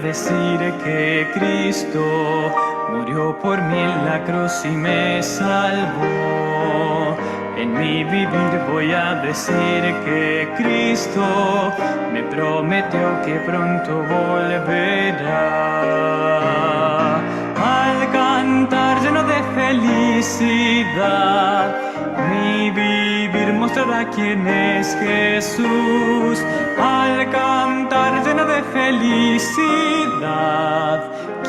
decir que Cristo murió por mí en la cruz y me salvó. En mi vivir voy a decir que Cristo me prometió que pronto volverá. Al cantar lleno de felicidad, mi vivir mostrará quién es Jesús. Al cantar lleno de felicidad,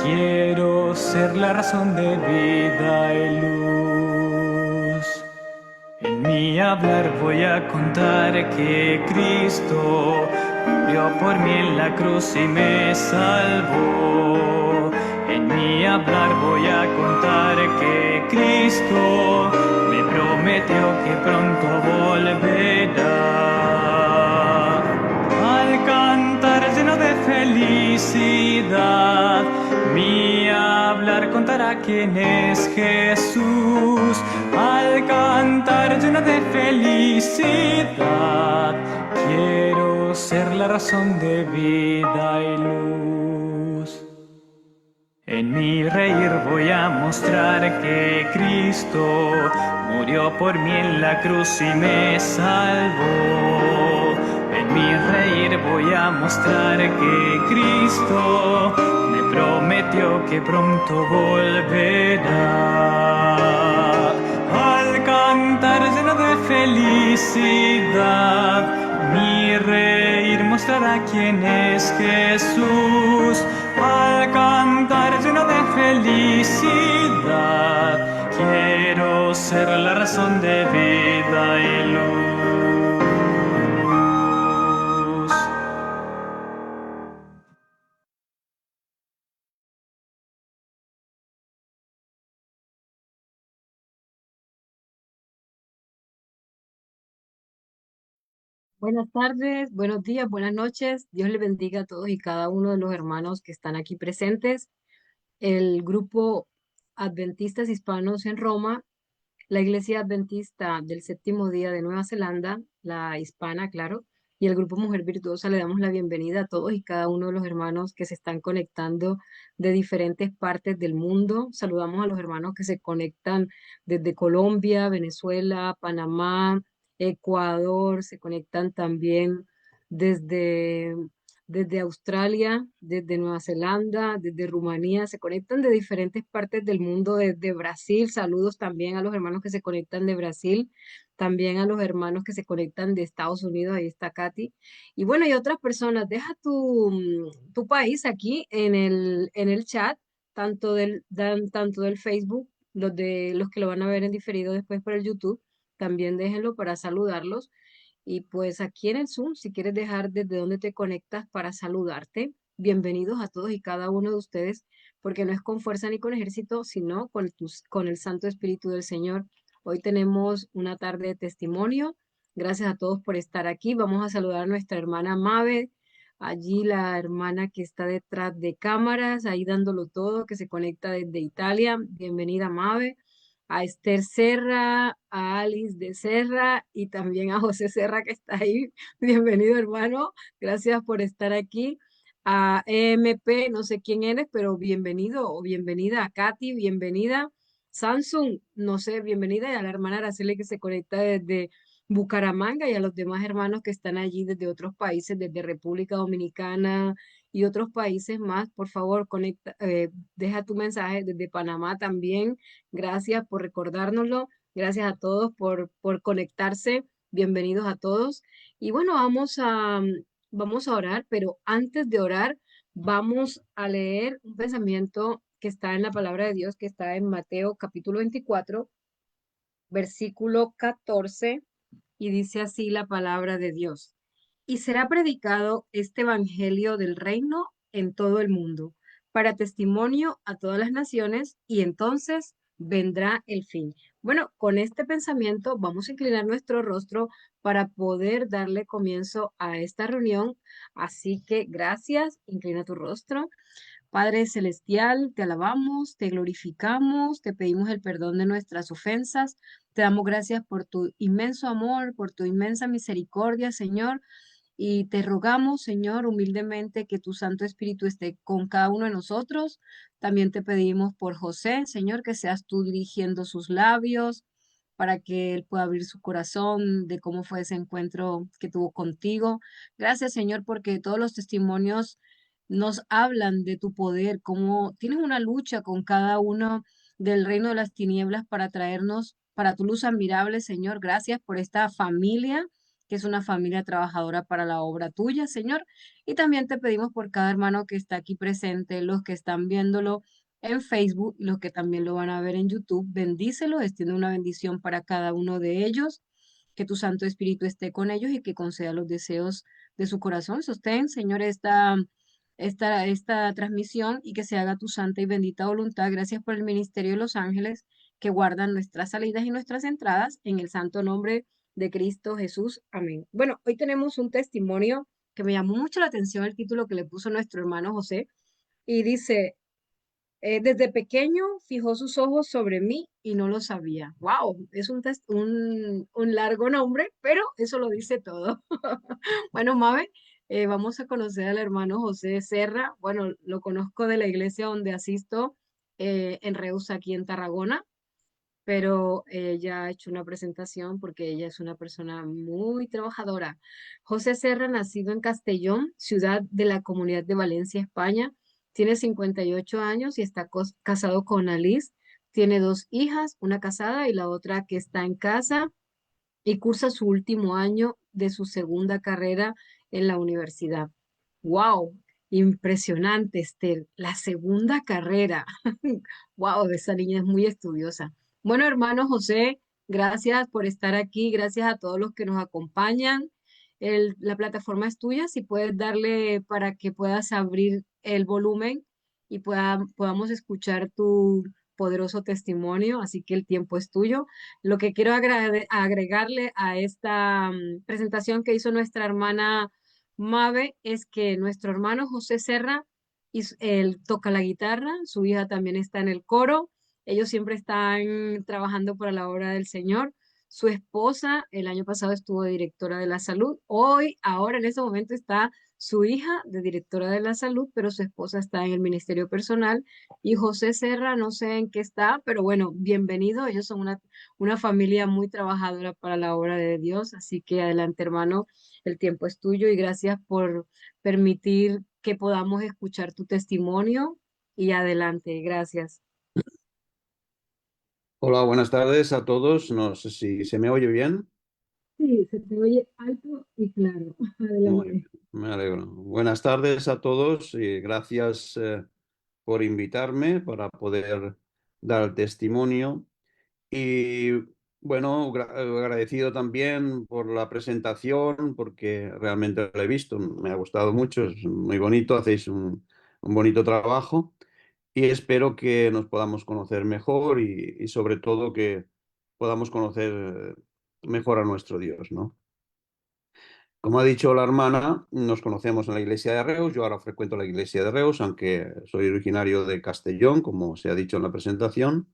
quiero ser la razón de vida y luz. En mi hablar voy a contar que Cristo murió por mí en la cruz y me salvó. En mi hablar voy a contar que Cristo me prometió que pronto volverá. Al cantar lleno de felicidad, mi hablar contará quién es Jesús. Al cantar lleno de felicidad, quiero ser la razón de vida y luz. En mi reír voy a mostrar que Cristo murió por mí en la cruz y me salvó. En mi reír voy a mostrar que Cristo me prometió que pronto volverá. Al cantar lleno de felicidad, mi reír mostrará quién es Jesús. Al cantar lleno de felicidad, quiero ser la razón de vida y luz. Buenas tardes, buenos días, buenas noches. Dios les bendiga a todos y cada uno de los hermanos que están aquí presentes. El grupo Adventistas Hispanos en Roma, la Iglesia Adventista del Séptimo Día de Nueva Zelanda, la hispana, claro, y el grupo Mujer Virtuosa, le damos la bienvenida a todos y cada uno de los hermanos que se están conectando de diferentes partes del mundo. Saludamos a los hermanos que se conectan desde Colombia, Venezuela, Panamá, Ecuador, se conectan también desde, desde Australia, desde Nueva Zelanda, desde Rumanía, se conectan de diferentes partes del mundo, desde Brasil. Saludos también a los hermanos que se conectan de Brasil, también a los hermanos que se conectan de Estados Unidos, ahí está Katy. Y bueno, y otras personas, deja tu país aquí en el chat, tanto del Facebook, los que lo van a ver en diferido después por el YouTube, también déjenlo para saludarlos. Y pues aquí en el Zoom, si quieres dejar desde dónde te conectas para saludarte, bienvenidos a todos y cada uno de ustedes, porque no es con fuerza ni con ejército, sino con el Santo Espíritu del Señor. Hoy tenemos una tarde de testimonio. Gracias a todos por estar aquí. Vamos a saludar a nuestra hermana Mabe, allí la hermana que está detrás de cámaras, ahí dándolo todo, que se conecta desde Italia. Bienvenida, Mabe. A Esther Serra, a Alice de Serra y también a José Serra que está ahí. Bienvenido, hermano. Gracias por estar aquí. A EMP, no sé quién eres, pero bienvenido o bienvenida. A Katy, bienvenida. Samsung, no sé, bienvenida. Y a la hermana Araceli que se conecta desde Bucaramanga y a los demás hermanos que están allí desde otros países, desde República Dominicana y otros países más. Por favor, deja tu mensaje desde Panamá también. Gracias por recordárnoslo. Gracias a todos por conectarse. Bienvenidos a todos. Y bueno, vamos a orar, pero antes de orar, vamos a leer un pensamiento que está en la palabra de Dios, que está en Mateo capítulo 24, versículo 14, y dice así la palabra de Dios. Y será predicado este evangelio del reino en todo el mundo, para testimonio a todas las naciones, y entonces vendrá el fin. Bueno, con este pensamiento vamos a inclinar nuestro rostro para poder darle comienzo a esta reunión. Así que gracias, inclina tu rostro. Padre Celestial, te alabamos, te glorificamos, te pedimos el perdón de nuestras ofensas, te damos gracias por tu inmenso amor, por tu inmensa misericordia, Señor. Y te rogamos, Señor, humildemente que tu Santo Espíritu esté con cada uno de nosotros. También te pedimos por José, Señor, que seas tú dirigiendo sus labios para que él pueda abrir su corazón de cómo fue ese encuentro que tuvo contigo. Gracias, Señor, porque todos los testimonios nos hablan de tu poder, cómo tienes una lucha con cada uno del reino de las tinieblas para traernos para tu luz admirable, Señor. Gracias por esta familia, que es una familia trabajadora para la obra tuya, Señor. Y también te pedimos por cada hermano que está aquí presente, los que están viéndolo en Facebook y los que también lo van a ver en YouTube. Bendícelos, extiende una bendición para cada uno de ellos. Que tu Santo Espíritu esté con ellos y que conceda los deseos de su corazón. Sostén, Señor, esta transmisión y que se haga tu santa y bendita voluntad. Gracias por el ministerio de los ángeles que guardan nuestras salidas y nuestras entradas en el santo nombre de Cristo Jesús. Amén. Bueno, hoy tenemos un testimonio que me llamó mucho la atención el título que le puso nuestro hermano José y dice, desde pequeño fijó sus ojos sobre mí y no lo sabía. Wow, es un largo nombre, pero eso lo dice todo. Bueno, Mabe, vamos a conocer al hermano José Serra. Bueno, lo conozco de la iglesia donde asisto en Reus, aquí en Tarragona, pero ella ha hecho una presentación porque ella es una persona muy trabajadora. José Serra, nacido en Castellón, ciudad de la Comunidad de Valencia, España, tiene 58 años y está casado con Alice. Tiene dos hijas, una casada y la otra que está en casa y cursa su último año de su segunda carrera en la universidad. ¡Wow! Impresionante, Esther. La segunda carrera. ¡Wow! Esa niña es muy estudiosa. Bueno, hermano José, gracias por estar aquí. Gracias a todos los que nos acompañan. La plataforma es tuya. Si puedes darle para que puedas abrir el volumen y podamos escuchar tu poderoso testimonio. Así que el tiempo es tuyo. Lo que quiero agregarle a esta presentación que hizo nuestra hermana Mabe es que nuestro hermano José Serra, él toca la guitarra, su hija también está en el coro, ellos siempre están trabajando para la obra del Señor. Su esposa el año pasado estuvo de directora de la salud, ahora en este momento está su hija de directora de la salud, pero su esposa está en el ministerio personal y José Serra no sé en qué está, pero bueno, bienvenido, ellos son una familia muy trabajadora para la obra de Dios, así que adelante, hermano, el tiempo es tuyo y gracias por permitir que podamos escuchar tu testimonio y adelante, gracias. Hola, buenas tardes a todos. No sé si se me oye bien. Sí, se te oye alto y claro. Muy bien, Adelante. me alegro. Buenas tardes a todos y gracias por invitarme para poder dar el testimonio. Y bueno, agradecido también por la presentación porque realmente lo he visto, me ha gustado mucho, es muy bonito, hacéis un bonito trabajo. Y espero que nos podamos conocer mejor y sobre todo que podamos conocer mejor a nuestro Dios, ¿no? Como ha dicho la hermana, nos conocemos en la iglesia de Reus. Yo ahora frecuento la iglesia de Reus, aunque soy originario de Castellón, como se ha dicho en la presentación,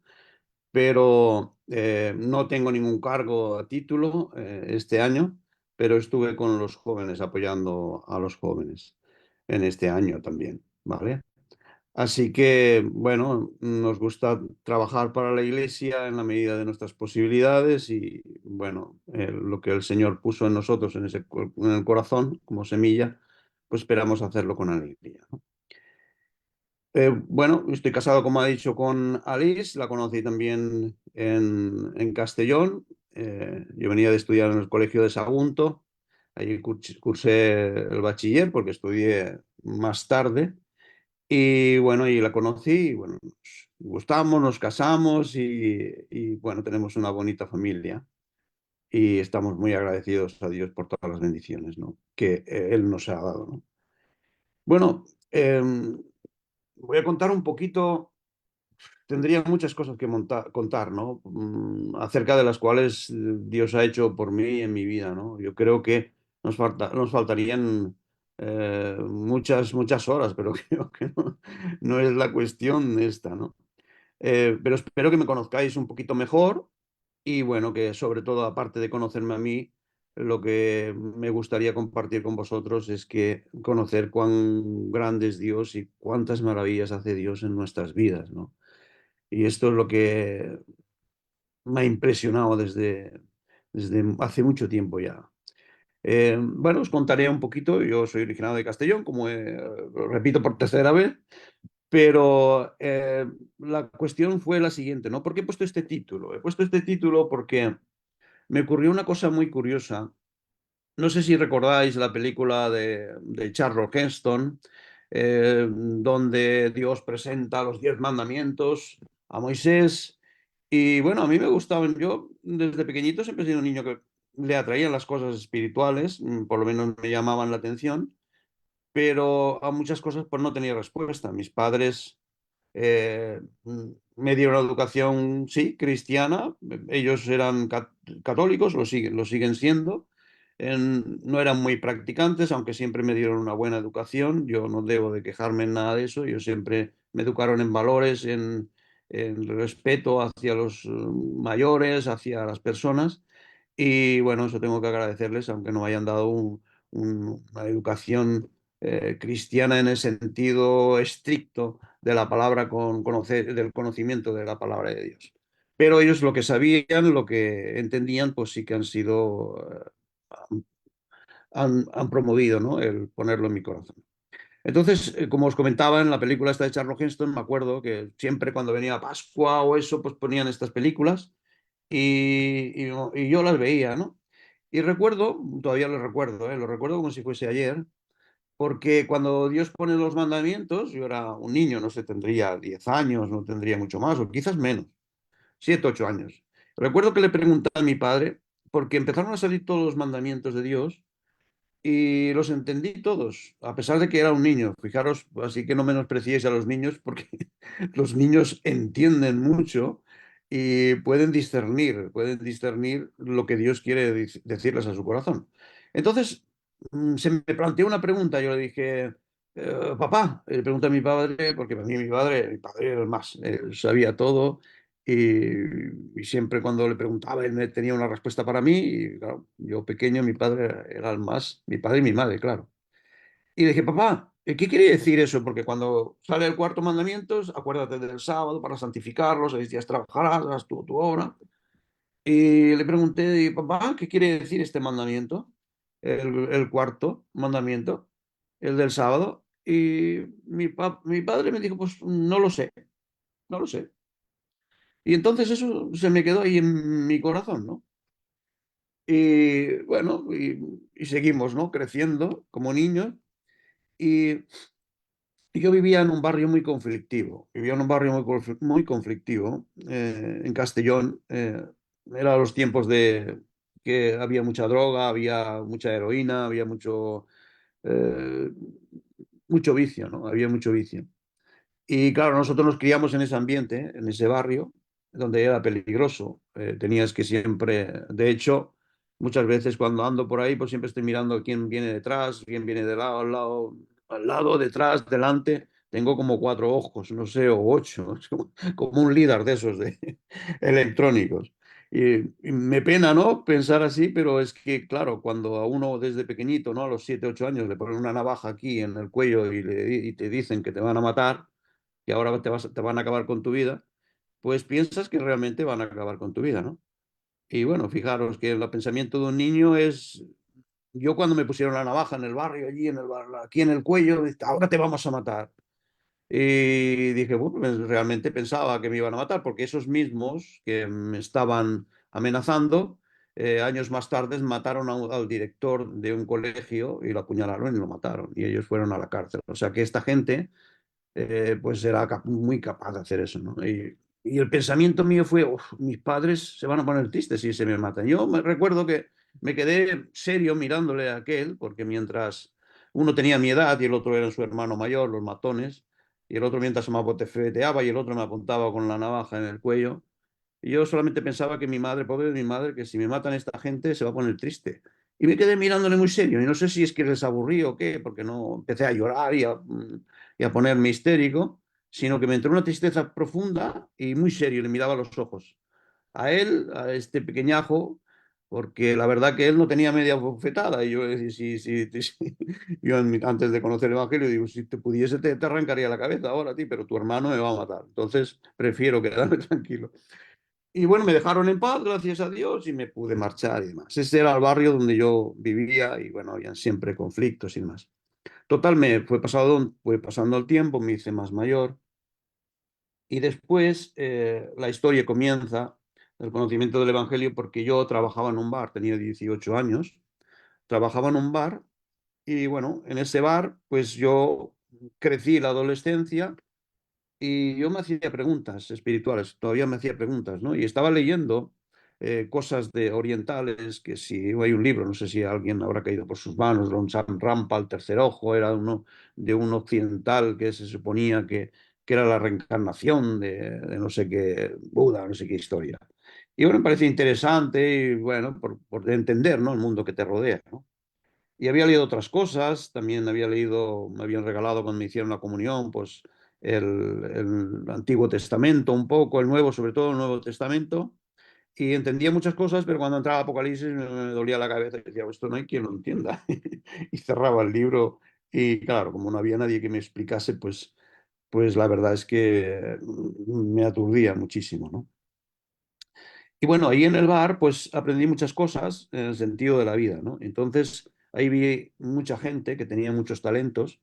pero no tengo ningún cargo a título este año, pero estuve con los jóvenes apoyando a los jóvenes en este año también, ¿vale? Así que, bueno, nos gusta trabajar para la Iglesia en la medida de nuestras posibilidades y, bueno, lo que el Señor puso en nosotros, en el corazón, como semilla, pues esperamos hacerlo con alegría, ¿no? Bueno, estoy casado, como ha dicho, con Alice, la conocí también en Castellón. Yo venía de estudiar en el Colegio de Sagunto, allí cursé el bachiller porque estudié más tarde. Y bueno, y la conocí, y bueno, nos gustamos, nos casamos y, bueno, tenemos una bonita familia y estamos muy agradecidos a Dios por todas las bendiciones, ¿no? Que Él nos ha dado, ¿no? Bueno, voy a contar un poquito, tendría muchas cosas que contar, ¿no? Acerca de las cuales Dios ha hecho por mí en mi vida, ¿no? Yo creo que nos faltarían muchas horas, pero creo que no es la cuestión esta, ¿no? Pero espero que me conozcáis un poquito mejor y bueno, que sobre todo, aparte de conocerme a mí, lo que me gustaría compartir con vosotros es que conocer cuán grande es Dios y cuántas maravillas hace Dios en nuestras vidas, ¿no? Y esto es lo que me ha impresionado desde hace mucho tiempo ya. Bueno, os contaré un poquito. Yo soy originario de Castellón, como lo repito por tercera vez, pero la cuestión fue la siguiente, ¿no? ¿Por qué he puesto este título? He puesto este título porque me ocurrió una cosa muy curiosa. No sé si recordáis la película de Charlton Heston, donde Dios presenta los 10 mandamientos a Moisés. Y bueno, a mí me gustaban. Yo desde pequeñito siempre he sido un niño que le atraían las cosas espirituales, por lo menos me llamaban la atención, pero a muchas cosas pues no tenía respuesta. Mis padres me dieron una educación, sí, cristiana. Ellos eran católicos, lo siguen siendo. No eran muy practicantes, aunque siempre me dieron una buena educación. Yo no debo de quejarme en nada de eso. Ellos siempre me educaron en valores, en respeto hacia los mayores, hacia las personas. Y bueno, eso tengo que agradecerles, aunque no me hayan dado una educación cristiana en el sentido estricto de la palabra, del conocimiento de la palabra de Dios. Pero ellos lo que sabían, lo que entendían, pues sí que han sido, han promovido, ¿no? El ponerlo en mi corazón. Entonces, como os comentaba, en la película esta de Charlton Heston, me acuerdo que siempre cuando venía Pascua o eso, pues ponían estas películas y yo las veía, ¿no? Y recuerdo, todavía lo recuerdo, lo recuerdo como si fuese ayer, porque cuando Dios pone los mandamientos, yo era un niño, no sé, tendría 10 años, no tendría mucho más, o quizás menos, 7 8 años. Recuerdo que le pregunté a mi padre, porque empezaron a salir todos los mandamientos de Dios y los entendí todos, a pesar de que era un niño. Fijaros, así que no menospreciéis a los niños, porque los niños entienden mucho y pueden discernir lo que Dios quiere decirles a su corazón. Entonces, se me planteó una pregunta. Yo le dije, papá, le pregunté a mi padre, porque para mí mi padre era el más, él sabía todo. Y siempre cuando le preguntaba, él me tenía una respuesta para mí. Y claro, yo pequeño, mi padre era el más, mi padre y mi madre, claro. Y le dije, papá, ¿qué quiere decir eso? Porque cuando sale el cuarto mandamiento, acuérdate del sábado para santificarlo, 6 días trabajarás, haz tu obra. Y le pregunté, papá, ¿qué quiere decir este mandamiento? El cuarto mandamiento, el del sábado. Y mi padre me dijo, pues no lo sé, no lo sé. Y entonces eso se me quedó ahí en mi corazón, ¿no? Y bueno, y seguimos, ¿no? Creciendo como niños. Y yo vivía en un barrio muy conflictivo, vivía en un barrio muy conflictivo en Castellón. Era los tiempos de que había mucha droga, había mucha heroína, había eh, mucho vicio, ¿no? Había mucho vicio. Y claro, nosotros nos criamos en ese ambiente, en ese barrio, donde era peligroso. Tenías que siempre, de hecho, muchas veces cuando ando por ahí, pues siempre estoy mirando quién viene detrás, quién viene de lado, al lado, detrás, delante. Tengo como 4 ojos, no sé, o 8, es como un líder de esos de electrónicos. Y me pena, ¿no? Pensar así, pero es que, claro, cuando a uno desde pequeñito, ¿no? A los 7 8 años le ponen una navaja aquí en el cuello y te dicen que te van a matar, que ahora te van a acabar con tu vida, pues piensas que realmente van a acabar con tu vida, ¿no? Y bueno, fijaros que el pensamiento de un niño es, yo cuando me pusieron la navaja en el barrio, allí aquí en el cuello, ahora te vamos a matar. Y dije, bueno, pues realmente pensaba que me iban a matar, porque esos mismos que me estaban amenazando, años más tarde mataron al director de un colegio y lo apuñalaron y lo mataron. Y ellos fueron a la cárcel. O sea que esta gente pues era muy capaz de hacer eso, ¿no? Y el pensamiento mío fue, "Uf, mis padres se van a poner tristes si se me matan". Yo me recuerdo que me quedé serio mirándole a aquel, porque mientras uno tenía mi edad y el otro era su hermano mayor, los matones, y el otro mientras se me abofeteaba y el otro me apuntaba con la navaja en el cuello, y yo solamente pensaba que mi madre, pobre de mi madre, que si me matan esta gente se va a poner triste. Y me quedé mirándole muy serio. Y no sé si es que les aburrí o qué, porque no empecé a llorar y a ponerme histérico, sino que me entró una tristeza profunda y muy serio. Le miraba a los ojos. A él, a este pequeñajo, porque la verdad que él no tenía media bofetada. Y yo, yo antes de conocer el Evangelio, digo, si te pudiese, te arrancaría la cabeza ahora a ti, pero tu hermano me va a matar. Entonces prefiero quedarme tranquilo. Y bueno, me dejaron en paz, gracias a Dios, y me pude marchar y demás. Ese era el barrio donde yo vivía y bueno, habían siempre conflictos y demás. Total, fue pasando el tiempo, me hice más mayor y después la historia comienza, el conocimiento del Evangelio, porque yo trabajaba en un bar, tenía 18 años, trabajaba en un bar y bueno, en ese bar pues yo crecí la adolescencia y yo me hacía preguntas espirituales, todavía me hacía preguntas, ¿no? Y estaba leyendo cosas de orientales, que si hay un libro, no sé si alguien habrá caído por sus manos, Longchamp Rampa, el tercer ojo, era uno de un occidental que se suponía que era la reencarnación de no sé qué Buda, no sé qué historia. Y bueno, me parecía interesante y bueno, por entender, ¿no? El mundo que te rodea, ¿no? Y había leído otras cosas, también había leído, me habían regalado cuando me hicieron la comunión, pues el Antiguo Testamento un poco, el Nuevo, sobre todo el Nuevo Testamento, y entendía muchas cosas, pero cuando entraba Apocalipsis me dolía la cabeza y decía, esto no hay quien lo entienda. Y cerraba el libro y claro, como no había nadie que me explicase, pues la verdad es que me aturdía muchísimo, ¿no? Y bueno, ahí en el bar, pues aprendí muchas cosas en el sentido de la vida, ¿no? Entonces, ahí vi mucha gente que tenía muchos talentos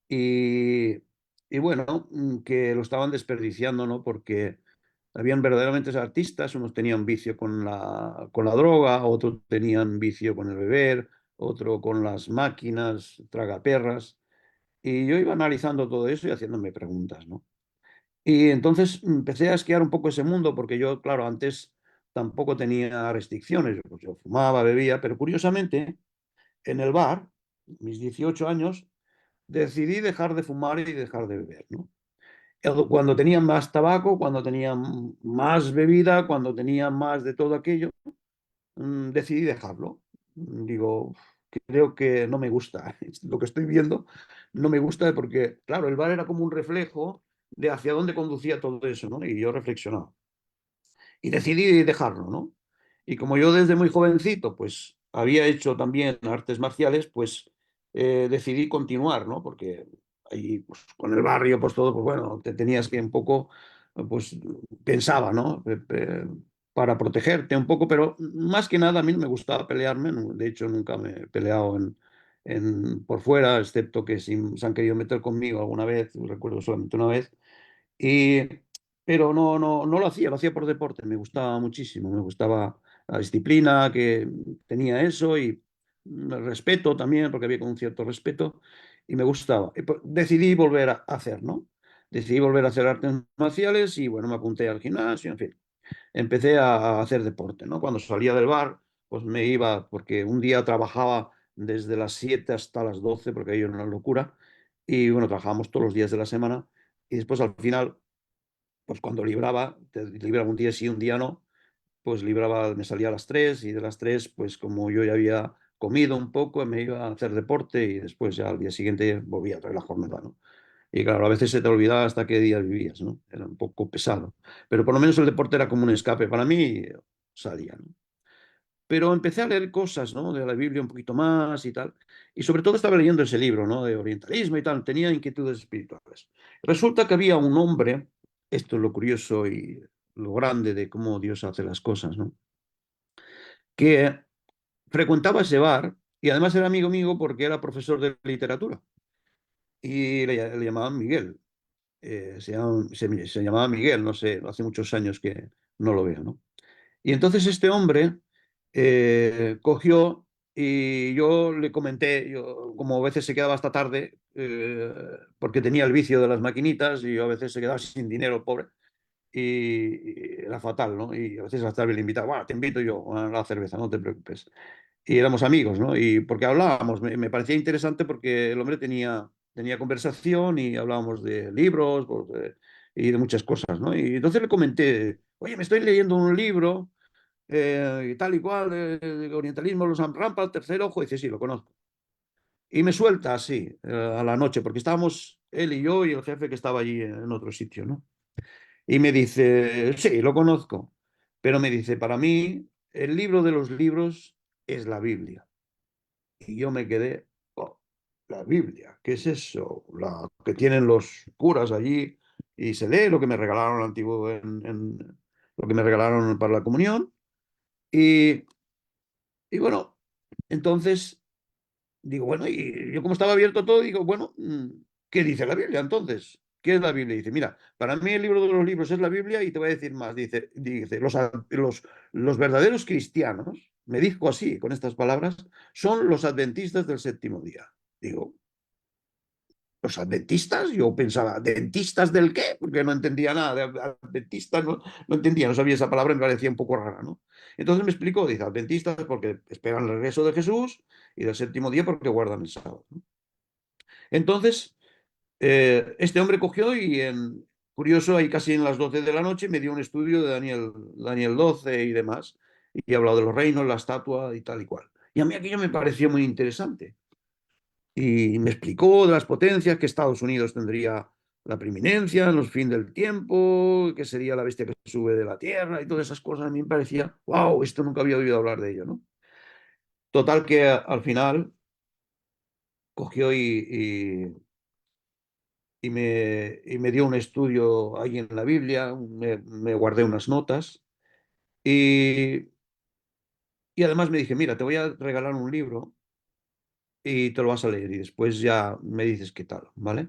y, y bueno, que lo estaban desperdiciando, ¿no? Porque habían verdaderamente artistas, unos tenían vicio con la droga, otros tenían vicio con el beber, otro con las máquinas, tragaperras. Y yo iba analizando todo eso y haciéndome preguntas, ¿no? Y entonces empecé a esquiar un poco ese mundo porque yo, claro, antes tampoco tenía restricciones. Pues yo fumaba, bebía, pero curiosamente en el bar, mis 18 años, decidí dejar de fumar y dejar de beber, ¿no? Cuando tenía más tabaco, cuando tenía más bebida, cuando tenía más de todo aquello, decidí dejarlo. Digo, creo que no me gusta. Lo que estoy viendo no me gusta porque, claro, el bar era como un reflejo de hacia dónde conducía todo eso, ¿no? Y yo reflexionaba. Y decidí dejarlo, ¿no? Y como yo desde muy jovencito, pues había hecho también artes marciales, pues decidí continuar, ¿no? Porque ahí, pues, con el barrio, pues todo, pues bueno, te tenías que un poco, pues pensaba, ¿no? Para protegerte un poco, pero más que nada a mí no me gustaba pelearme, de hecho nunca me he peleado por fuera, excepto que si se han querido meter conmigo alguna vez, recuerdo solamente una vez, y, pero no lo hacía por deporte, me gustaba muchísimo, me gustaba la disciplina que tenía eso y el respeto también, porque había con un cierto respeto y me gustaba. Y pues decidí volver a hacer, ¿no? Decidí volver a hacer artes marciales y bueno, me apunté al gimnasio, en fin, empecé a hacer deporte, ¿no? Cuando salía del bar, pues me iba, porque un día trabajaba desde las 7 hasta las 12 porque ahí era una locura, y bueno, trabajábamos todos los días de la semana, y después al final pues cuando libraba, te libraba un día sí, un día no, pues libraba, me salía a las 3 y de las 3 pues como yo ya había comido un poco, me iba a hacer deporte y después ya al día siguiente volvía a traer la jornada, ¿no? Y claro, a veces se te olvidaba hasta qué día vivías, ¿no? Era un poco pesado. Pero por lo menos el deporte era como un escape para mí y salía, ¿no? Pero empecé a leer cosas, ¿no? De la Biblia un poquito más y tal. Y sobre todo estaba leyendo ese libro, ¿no? De orientalismo y tal. Tenía inquietudes espirituales. Resulta que había un hombre, esto es lo curioso y lo grande de cómo Dios hace las cosas, ¿no? Que frecuentaba ese bar y además era amigo mío porque era profesor de literatura. Y le llamaban Miguel. Se llamaba Miguel, no sé, hace muchos años que no lo veo, ¿no? Y entonces este hombre cogió y yo le comenté, yo, como a veces se quedaba hasta tarde, porque tenía el vicio de las maquinitas y yo a veces se quedaba sin dinero, pobre, y era fatal, ¿no? Y a veces hasta le invitaba, bueno, te invito yo a la cerveza, no te preocupes. Y éramos amigos, ¿no? Y porque hablábamos, me parecía interesante porque el hombre tenía conversación y hablábamos de libros pues, y de muchas cosas, ¿no? Y entonces le comenté, oye, me estoy leyendo un libro y tal y cual, de orientalismo, los Rampa, el tercer ojo, y dice, sí, lo conozco. Y me suelta así, a la noche, porque estábamos él y yo y el jefe que estaba allí en otro sitio, ¿no? Y me dice, sí, lo conozco, pero me dice, para mí el libro de los libros es la Biblia. Y yo me quedé, "Oh, la Biblia, ¿qué es eso? La que tienen los curas allí y se lee lo que me regalaron antiguo lo que me regalaron para la comunión. Y, y bueno, entonces digo, bueno, y yo como estaba abierto a todo, digo, bueno, ¿qué dice la Biblia entonces? ¿Qué es la Biblia? Dice, mira, para mí el libro de los libros es la Biblia y te voy a decir más. Dice los verdaderos cristianos, me dijo así, con estas palabras, son los adventistas del séptimo día. Digo, ¿los adventistas? Yo pensaba, ¿dentistas del qué? Porque no entendía nada de adventistas, no entendía, no sabía esa palabra, me parecía un poco rara, ¿no? Entonces me explicó, dice, adventistas porque esperan el regreso de Jesús y del séptimo día porque guardan el sábado, ¿no? Entonces, este hombre cogió y curioso, ahí casi en las 12 de la noche me dio un estudio de Daniel 12 y demás, y hablado de los reinos, la estatua y tal y cual. Y a mí aquello me pareció muy interesante. Y me explicó de las potencias, que Estados Unidos tendría la preeminencia en los fin del tiempo, que sería la bestia que sube de la tierra y todas esas cosas. A mí me parecía, wow, esto nunca había oído hablar de ello, ¿no? Total que al final cogió y me dio un estudio ahí en la Biblia, me guardé unas notas y, y además me dije, mira, te voy a regalar un libro y te lo vas a leer y después ya me dices qué tal, ¿vale?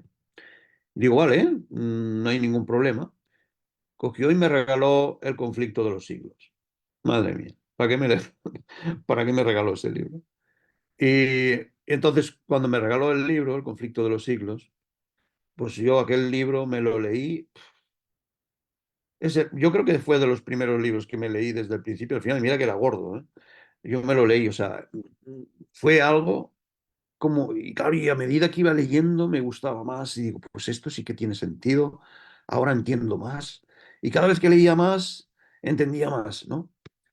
Digo, vale, no hay ningún problema. Cogió y me regaló El conflicto de los siglos. Madre mía, ¿para qué me regaló ese libro? Y entonces, cuando me regaló el libro, El conflicto de los siglos, pues yo aquel libro me lo leí. Yo creo que fue de los primeros libros que me leí desde el principio al final. Mira que era gordo, ¿eh? Yo me lo leí, o sea, fue algo como, y claro, y a medida que iba leyendo me gustaba más y digo, pues esto sí que tiene sentido, ahora entiendo más. Y cada vez que leía más, entendía más, ¿no?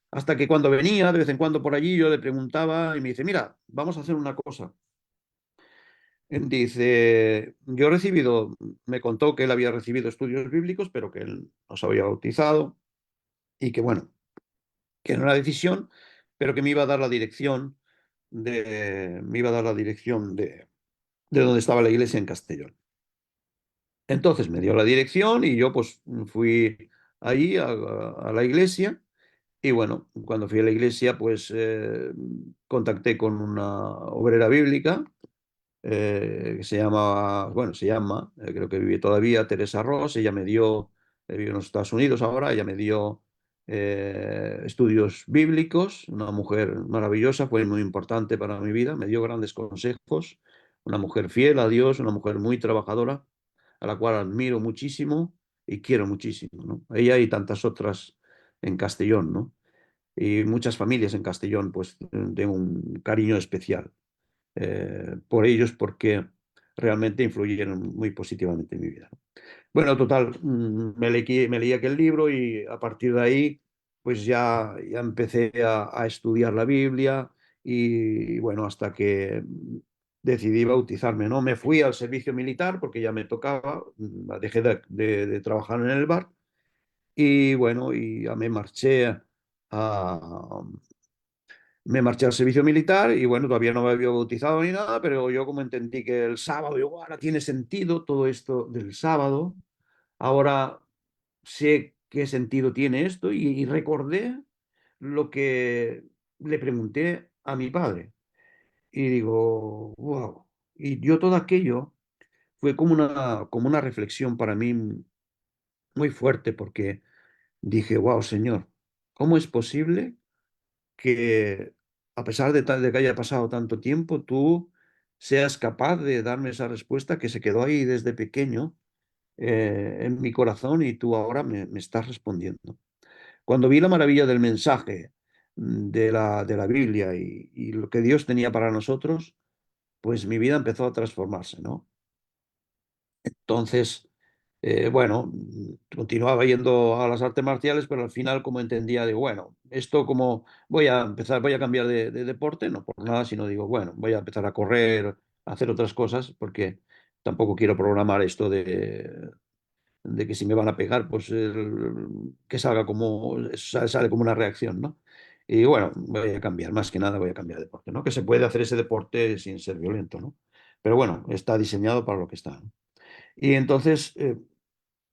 Hasta que cuando venía de vez en cuando por allí, yo le preguntaba y me dice, mira, vamos a hacer una cosa. Dice, yo he recibido, me contó que él había recibido estudios bíblicos, pero que él no se había bautizado y que bueno, que era una decisión, pero que me iba a dar la dirección me iba a dar la dirección de donde estaba la iglesia en Castellón. Entonces me dio la dirección y yo pues fui allí a la iglesia y bueno, cuando fui a la iglesia pues contacté con una obrera bíblica que se llama, creo que vive todavía, Teresa Ross. Ella me dio, vive en los Estados Unidos ahora, ella me dio estudios bíblicos, una mujer maravillosa, fue muy importante para mi vida, me dio grandes consejos, una mujer fiel a Dios, una mujer muy trabajadora, a la cual admiro muchísimo y quiero muchísimo, ¿no? Ella y tantas otras en Castellón, ¿no? Y muchas familias en Castellón, pues tengo un cariño especial por ellos porque realmente influyeron muy positivamente en mi vida. Bueno, total, me leí aquel libro y a partir de ahí, pues ya empecé a estudiar la Biblia y bueno, hasta que decidí bautizarme, ¿no? Me fui al servicio militar porque ya me tocaba, dejé de trabajar en el bar y bueno, y ya me marché al servicio militar y bueno, todavía no me había bautizado ni nada, pero yo como entendí que el sábado, digo, ahora tiene sentido todo esto del sábado, ahora sé qué sentido tiene esto y recordé lo que le pregunté a mi padre y digo, wow, y yo todo aquello fue como una reflexión para mí muy fuerte porque dije, wow, Señor, ¿cómo es posible que a pesar de que haya pasado tanto tiempo, tú seas capaz de darme esa respuesta que se quedó ahí desde pequeño en mi corazón y tú ahora me estás respondiendo? Cuando vi la maravilla del mensaje de la Biblia y lo que Dios tenía para nosotros, pues mi vida empezó a transformarse, ¿no? Entonces, bueno, continuaba yendo a las artes marciales, pero al final como entendía, digo, bueno, esto como voy a cambiar de deporte, no por nada, sino digo, bueno, voy a empezar a correr, a hacer otras cosas, porque tampoco quiero programar esto de que si me van a pegar, pues que salga como, sale como una reacción, ¿no? Y bueno, voy a cambiar, más que nada voy a cambiar de deporte, ¿no? Que se puede hacer ese deporte sin ser violento, ¿no? Pero bueno, está diseñado para lo que está, ¿no? Y entonces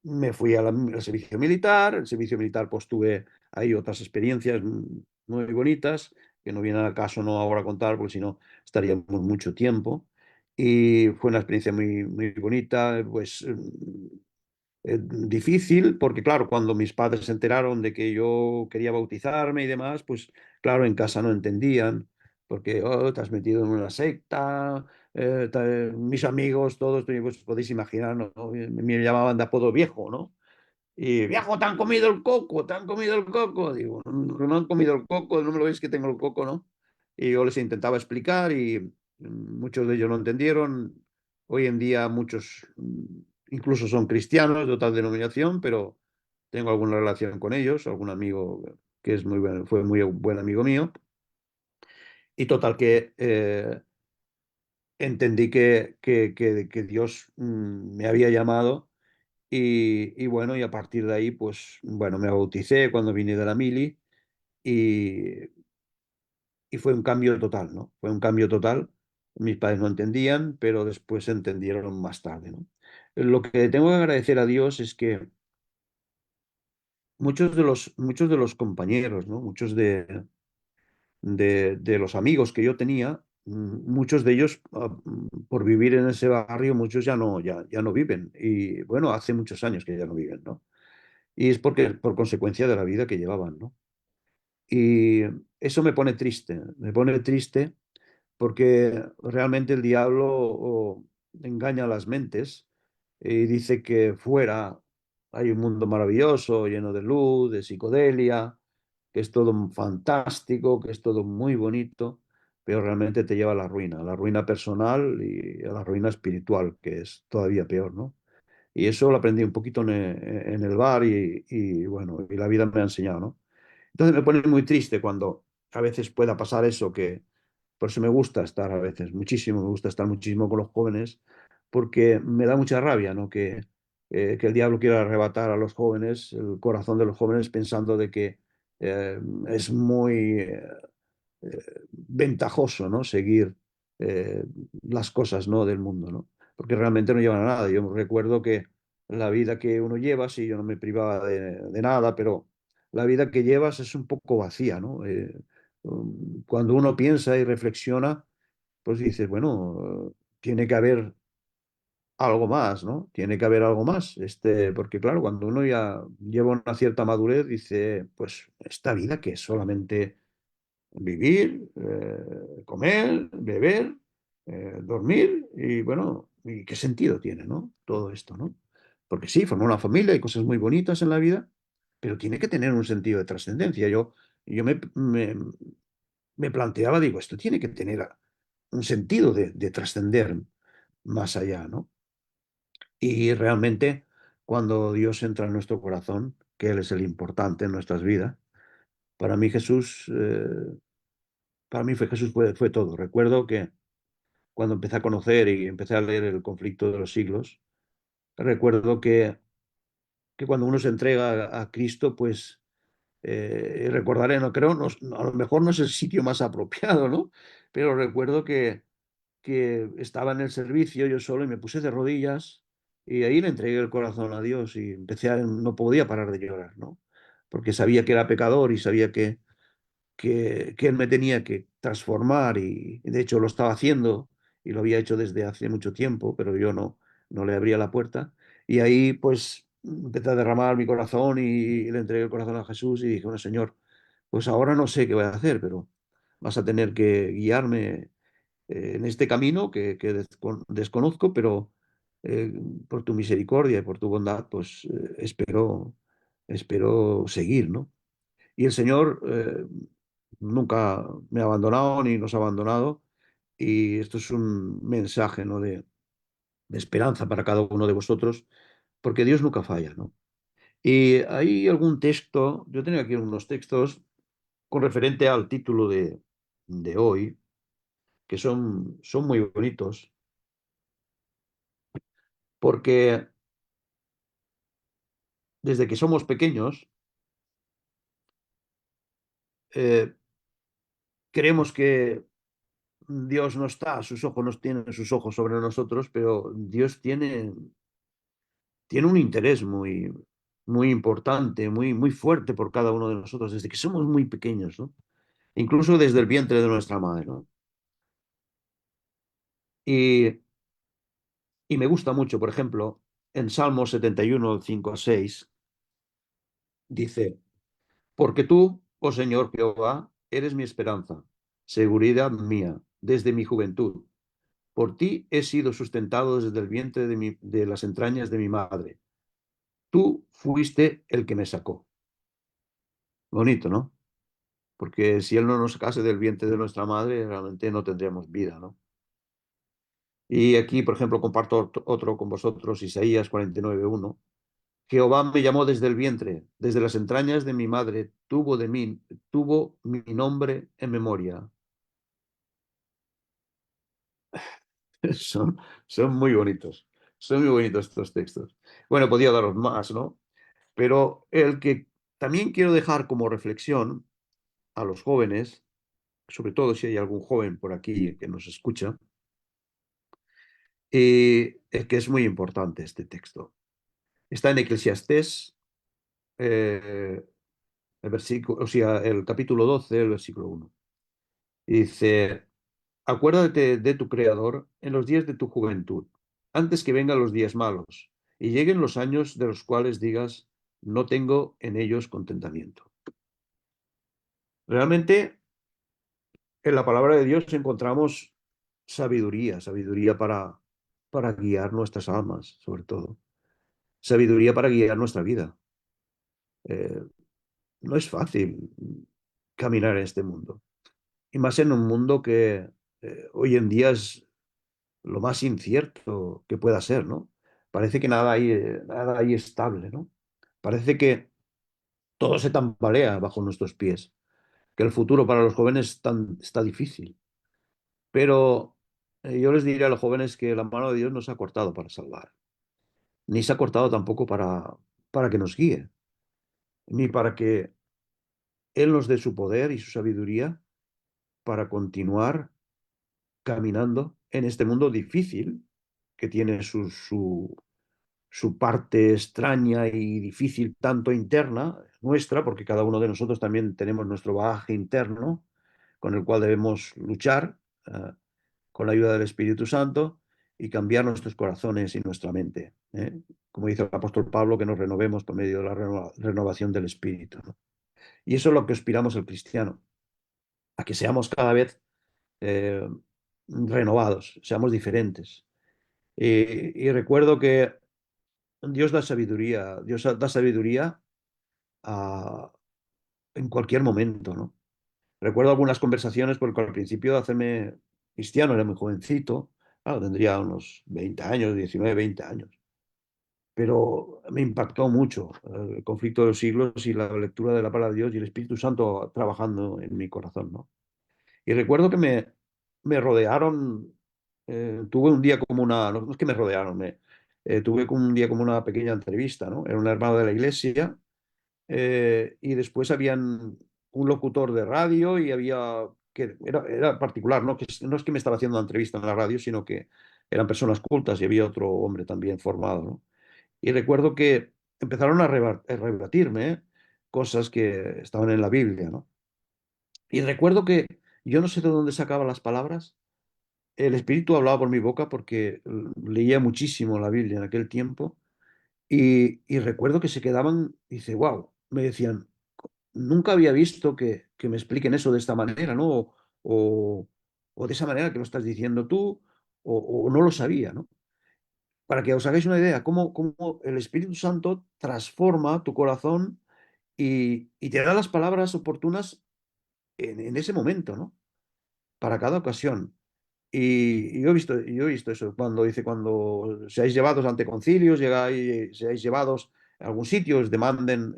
me fui al servicio militar. El servicio militar, pues tuve ahí otras experiencias muy bonitas, que no viene al caso no ahora contar, porque si no estaríamos mucho tiempo. Y fue una experiencia muy bonita, pues difícil, porque claro, cuando mis padres se enteraron de que yo quería bautizarme y demás, pues claro, en casa no entendían, porque "Oh, te has metido en una secta, mis amigos, todos, pues podéis imaginar, ¿no? Me llamaban de apodo viejo, ¿no? Y viejo, te han comido el coco, te han comido el coco. Digo, no, no han comido el coco, no me lo veis que tengo el coco, ¿no? Y yo les intentaba explicar y muchos de ellos no entendieron. Hoy en día muchos incluso son cristianos de otra denominación, pero tengo alguna relación con ellos, algún amigo que es fue muy buen amigo mío. Y total que entendí que Dios me había llamado y bueno, y a partir de ahí, pues bueno, me bauticé cuando vine de la mili y, y fue un cambio total, ¿no? Fue un cambio total. Mis padres no entendían, pero después entendieron más tarde, ¿no? Lo que tengo que agradecer a Dios es que muchos de los compañeros, ¿no? Muchos de los amigos que yo tenía, muchos de ellos, por vivir en ese barrio, muchos ya no viven. Y bueno, hace muchos años que ya no viven, ¿no? Y es porque, por consecuencia de la vida que llevaban, ¿no? Y eso me pone triste porque realmente el diablo engaña las mentes y dice que fuera hay un mundo maravilloso, lleno de luz, de psicodelia, que es todo fantástico, que es todo muy bonito, pero realmente te lleva a la ruina personal y a la ruina espiritual, que es todavía peor, ¿no? Y eso lo aprendí un poquito en el bar y bueno, y la vida me ha enseñado, ¿no? Entonces me pone muy triste cuando a veces pueda pasar eso, que por eso me gusta estar a veces muchísimo, me gusta estar muchísimo con los jóvenes, porque me da mucha rabia, ¿no? Que el diablo quiera arrebatar a los jóvenes, el corazón de los jóvenes, pensando de que es muy ventajoso, ¿no? Seguir eh, las cosas, ¿no? Del mundo, ¿no? Porque realmente no llevan a nada. Yo recuerdo que la vida que uno lleva, sí, yo no me privaba de nada, pero la vida que llevas es un poco vacía, ¿no? Cuando uno piensa y reflexiona, pues dices, bueno, tiene que haber algo más, ¿no? Tiene que haber algo más. Porque claro, cuando uno ya lleva una cierta madurez, dice, pues esta vida que es solamente vivir, comer, beber, dormir y bueno, ¿y qué sentido tiene, no? Todo esto, ¿no? Porque sí, formar una familia, hay cosas muy bonitas en la vida, pero tiene que tener un sentido de trascendencia. Yo me planteaba, digo, esto tiene que tener un sentido de trascender más allá, ¿no? Y realmente cuando Dios entra en nuestro corazón, que Él es el importante en nuestras vidas, para mí Jesús fue todo. Recuerdo que cuando empecé a conocer y empecé a leer El conflicto de los siglos, recuerdo que cuando uno se entrega a Cristo, pues recordaré, no creo, a lo mejor no es el sitio más apropiado, ¿no? Pero recuerdo que estaba en el servicio yo solo y me puse de rodillas y ahí le entregué el corazón a Dios y no podía parar de llorar, ¿no? Porque sabía que era pecador y sabía que él me tenía que transformar y de hecho lo estaba haciendo y lo había hecho desde hace mucho tiempo, pero yo no le abría la puerta. Y ahí pues empecé a derramar mi corazón y le entregué el corazón a Jesús y dije, bueno, Señor, pues ahora no sé qué voy a hacer, pero vas a tener que guiarme en este camino que desconozco, pero eh, por tu misericordia y por tu bondad, pues espero seguir, ¿no? Y el Señor nunca me ha abandonado ni nos ha abandonado. Y esto es un mensaje, ¿no? de esperanza para cada uno de vosotros, porque Dios nunca falla, ¿no? Y hay algún texto, yo tengo aquí unos textos con referente al título de hoy, que son muy bonitos, porque desde que somos pequeños, creemos que Dios no está, sus ojos no tienen sus ojos sobre nosotros, pero Dios tiene un interés muy importante, muy fuerte por cada uno de nosotros, desde que somos muy pequeños, ¿no? Incluso desde el vientre de nuestra madre, ¿no? Y, y me gusta mucho, por ejemplo, en Salmo 71, 5 a 6, dice, porque tú, oh Señor Jehová, eres mi esperanza, seguridad mía, desde mi juventud. Por ti he sido sustentado desde el vientre de las entrañas de mi madre. Tú fuiste el que me sacó. Bonito, ¿no? Porque si Él no nos sacase del vientre de nuestra madre, realmente no tendríamos vida, ¿no? Y aquí, por ejemplo, comparto otro con vosotros, Isaías 49:1. Jehová me llamó desde el vientre, desde las entrañas de mi madre, tuvo mi nombre en memoria. Son, son muy bonitos, son muy bonitos estos textos. Bueno, podía daros más, ¿no? Pero el que también quiero dejar como reflexión a los jóvenes, sobre todo si hay algún joven por aquí que nos escucha, es que es muy importante este texto. Está en Eclesiastés, eh, el versículo, o sea, el capítulo 12, el versículo 1. Dice, acuérdate de tu Creador en los días de tu juventud, antes que vengan los días malos y lleguen los años de los cuales digas, no tengo en ellos contentamiento. Realmente, en la palabra de Dios encontramos sabiduría para guiar nuestras almas, sobre todo. Sabiduría para guiar nuestra vida. Eh, no es fácil caminar en este mundo. Y más en un mundo que hoy en día es lo más incierto que pueda ser, ¿no? Parece que nada hay estable, ¿no? Parece que todo se tambalea bajo nuestros pies, que el futuro para los jóvenes está difícil. Pero yo les diré a los jóvenes que la mano de Dios no se ha cortado para salvar, ni se ha cortado tampoco para que nos guíe, ni para que Él nos dé su poder y su sabiduría para continuar caminando en este mundo difícil que tiene su parte extraña y difícil, tanto interna nuestra, porque cada uno de nosotros también tenemos nuestro bagaje interno con el cual debemos luchar con la ayuda del Espíritu Santo y cambiar nuestros corazones y nuestra mente. Como dice el apóstol Pablo, que nos renovemos por medio de la renovación del Espíritu, ¿no? Y eso es lo que aspiramos al cristiano, a que seamos cada vez eh, renovados, seamos diferentes. Y recuerdo que Dios da sabiduría a- en cualquier momento, ¿no? Recuerdo algunas conversaciones porque al principio de hacerme cristiano era muy jovencito, claro, tendría unos 20 años, 19, 20 años, pero me impactó mucho el conflicto de los siglos y la lectura de la palabra de Dios y el Espíritu Santo trabajando en mi corazón, ¿no? Y recuerdo que me rodearon, tuve un día como no es que me rodearon, tuve como un día como una pequeña entrevista, ¿no? Era un hermano de la iglesia y después habían un locutor de radio y había, que era particular, ¿no? No es que me estaba haciendo una entrevista en la radio, sino que eran personas cultas y había otro hombre también formado, ¿no? Y recuerdo que empezaron a rebatirme cosas que estaban en la Biblia, ¿no? Y recuerdo que yo no sé de dónde sacaba las palabras. El Espíritu hablaba por mi boca porque leía muchísimo la Biblia en aquel tiempo y recuerdo que se quedaban, dice, wow, me decían, nunca había visto que me expliquen eso de esta manera, ¿no? O, o de esa manera que lo estás diciendo tú, o no lo sabía, ¿no? Para que os hagáis una idea, cómo el Espíritu Santo transforma tu corazón y te da las palabras oportunas en ese momento, ¿no? Para cada ocasión. Y yo he visto eso, cuando dice, cuando seáis llevados ante concilios, seáis llevados a algún sitio, os demanden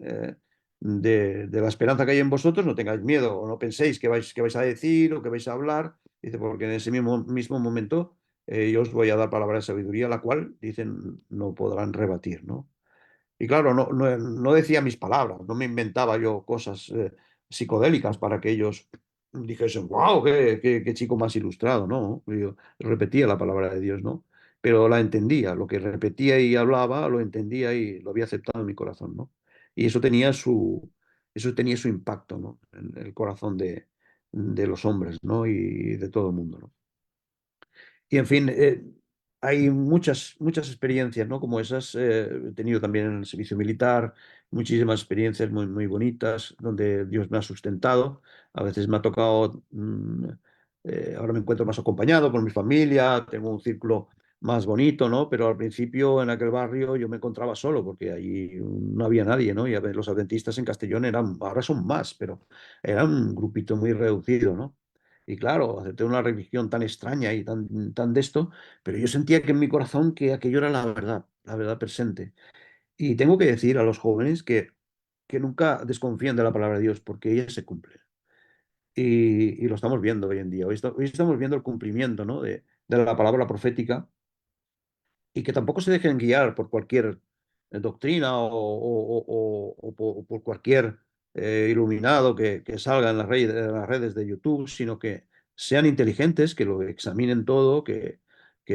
de la esperanza que hay en vosotros, no tengáis miedo o no penséis qué vais a decir o qué vais a hablar. Dice, porque en ese mismo momento yo os voy a dar palabra de sabiduría, la cual, dicen, no podrán rebatir, ¿no? Y claro, no decía mis palabras, no me inventaba yo cosas psicodélicas para que ellos dijesen, wow, qué chico más ilustrado, ¿no? Yo repetía la palabra de Dios, ¿no? Pero la entendía, lo que repetía y hablaba, lo entendía y lo había aceptado en mi corazón, ¿no? Y eso tenía su impacto, ¿no? En el corazón de los hombres, ¿no? Y de todo el mundo, ¿no? Y en fin, hay muchas experiencias, ¿no? Como esas. He tenido también en el servicio militar muchísimas experiencias muy bonitas donde Dios me ha sustentado. A veces me ha tocado, ahora me encuentro más acompañado por mi familia, tengo un círculo más bonito, ¿no? Pero al principio en aquel barrio yo me encontraba solo porque allí no había nadie, ¿no? Y a ver, los adventistas en Castellón ahora son más, pero era un grupito muy reducido, ¿no? Y claro, acepté una religión tan extraña y tan de esto, pero yo sentía que en mi corazón que aquello era la verdad presente. Y tengo que decir a los jóvenes que nunca desconfíen de la palabra de Dios, porque ella se cumple. Y lo estamos viendo hoy en día. Hoy estamos viendo el cumplimiento, ¿no? de la palabra profética y que tampoco se dejen guiar por cualquier doctrina o por cualquier iluminado que salga en en las redes de YouTube, sino que sean inteligentes, que lo examinen todo, que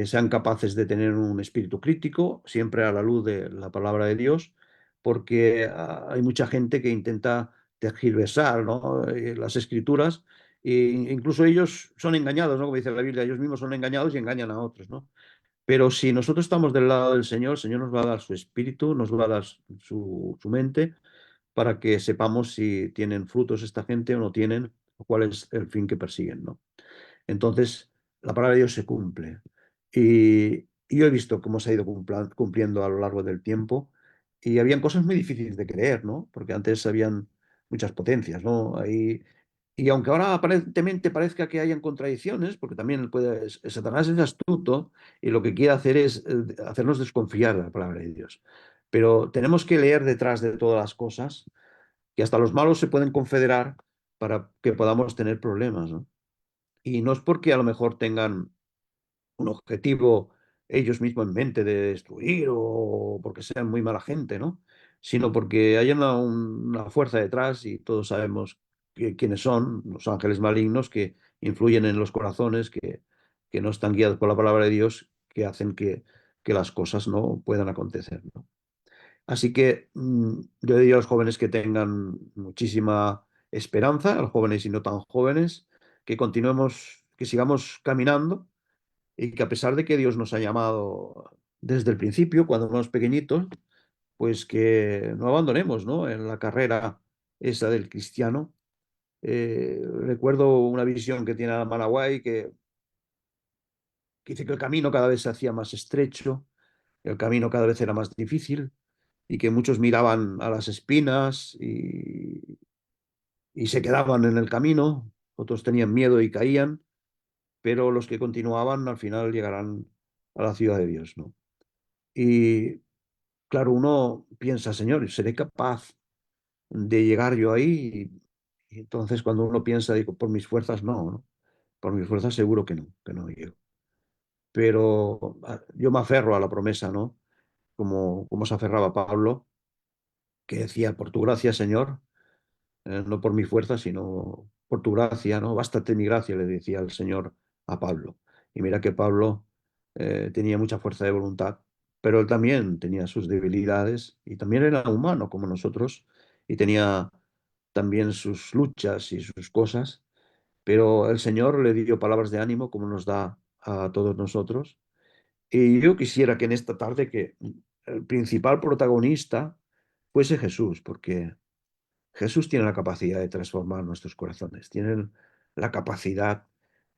sean capaces de tener un espíritu crítico, siempre a la luz de la palabra de Dios, porque hay mucha gente que intenta tergiversar, ¿no? Las escrituras, e incluso ellos son engañados, ¿no? Como dice la Biblia, ellos mismos son engañados y engañan a otros, ¿no? Pero si nosotros estamos del lado del Señor, el Señor nos va a dar su espíritu, nos va a dar su mente para que sepamos si tienen frutos esta gente o no tienen, o cuál es el fin que persiguen, ¿no? Entonces, la palabra de Dios se cumple. Y yo he visto cómo se ha ido cumpliendo a lo largo del tiempo y habían cosas muy difíciles de creer, ¿no? Porque antes habían muchas potencias, ¿no? Y aunque ahora aparentemente parezca que hayan contradicciones, porque también Satanás es astuto y lo que quiere hacer es hacernos desconfiar de la palabra de Dios. Pero tenemos que leer detrás de todas las cosas, que hasta los malos se pueden confederar para que podamos tener problemas, ¿no? Y no es porque a lo mejor tengan un objetivo ellos mismos en mente de destruir o porque sean muy mala gente, ¿no? Sino porque hay una fuerza detrás y todos sabemos quiénes son los ángeles malignos que influyen en los corazones, que no están guiados por la palabra de Dios, que hacen que las cosas no puedan acontecer, ¿no? Así que yo diría a los jóvenes que tengan muchísima esperanza, a los jóvenes y no tan jóvenes, que continuemos, que sigamos caminando y que a pesar de que Dios nos ha llamado desde el principio, cuando éramos pequeñitos, pues que no abandonemos, ¿no? En la carrera esa del cristiano. Recuerdo una visión que tiene Manawai que dice que el camino cada vez se hacía más estrecho, el camino cada vez era más difícil y que muchos miraban a las espinas y se quedaban en el camino, otros tenían miedo y caían, pero los que continuaban al final llegarán a la ciudad de Dios, ¿no? Y claro, uno piensa, Señor, ¿seré capaz de llegar yo ahí? Y entonces cuando uno piensa, digo, por mis fuerzas no, ¿no? Por mis fuerzas seguro que no llego. Pero yo me aferro a la promesa, ¿no? Como se aferraba Pablo, que decía, por tu gracia, Señor, no por mi fuerza, sino por tu gracia, ¿no? Bástate mi gracia, le decía el Señor a Pablo. Y mira que Pablo tenía mucha fuerza de voluntad, pero él también tenía sus debilidades y también era humano como nosotros y tenía también sus luchas y sus cosas, pero el Señor le dio palabras de ánimo como nos da a todos nosotros. Y yo quisiera que en esta tarde que el principal protagonista fuese Jesús, porque Jesús tiene la capacidad de transformar nuestros corazones, tiene la capacidad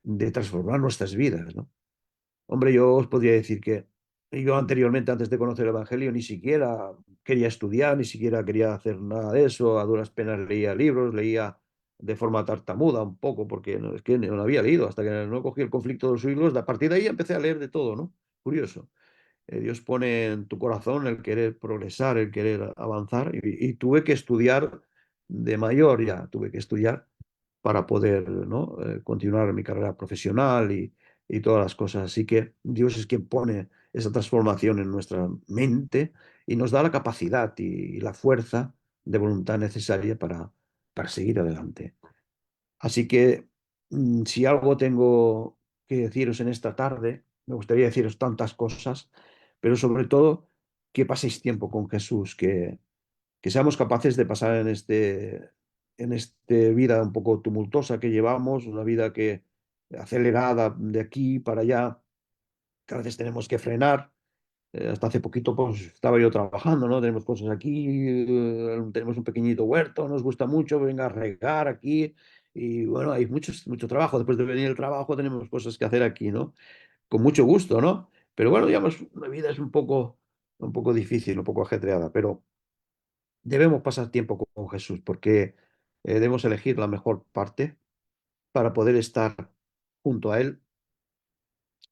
de transformar nuestras vidas, ¿no? Hombre, yo os podría decir que yo anteriormente, antes de conocer el Evangelio, ni siquiera quería estudiar, ni siquiera quería hacer nada de eso. A duras penas leía libros, leía de forma tartamuda un poco, porque no, es que no lo había leído hasta que no cogí el conflicto de los siglos. A partir de ahí empecé a leer de todo, ¿no? Curioso. Dios pone en tu corazón el querer progresar, el querer avanzar, y tuve que estudiar de mayor ya, tuve que estudiar para poder, ¿no? Continuar mi carrera profesional y todas las cosas. Así que Dios es quien pone esa transformación en nuestra mente y nos da la capacidad y la fuerza de voluntad necesaria para seguir adelante. Así que si algo tengo que deciros en esta tarde, me gustaría deciros tantas cosas, pero sobre todo que paséis tiempo con Jesús, que seamos capaces de pasar en este vida un poco tumultuosa que llevamos, una vida que acelerada de aquí para allá, que a veces tenemos que frenar. Hasta hace poquito pues estaba yo trabajando, ¿no? Tenemos cosas aquí, tenemos un pequeñito huerto, nos gusta mucho, venga a regar aquí. Y bueno, hay mucho trabajo. Después de venir el trabajo tenemos cosas que hacer aquí, ¿no? Con mucho gusto, ¿no? Pero bueno, digamos, la vida es un poco difícil, un poco ajetreada, pero debemos pasar tiempo con Jesús porque debemos elegir la mejor parte para poder estar junto a Él,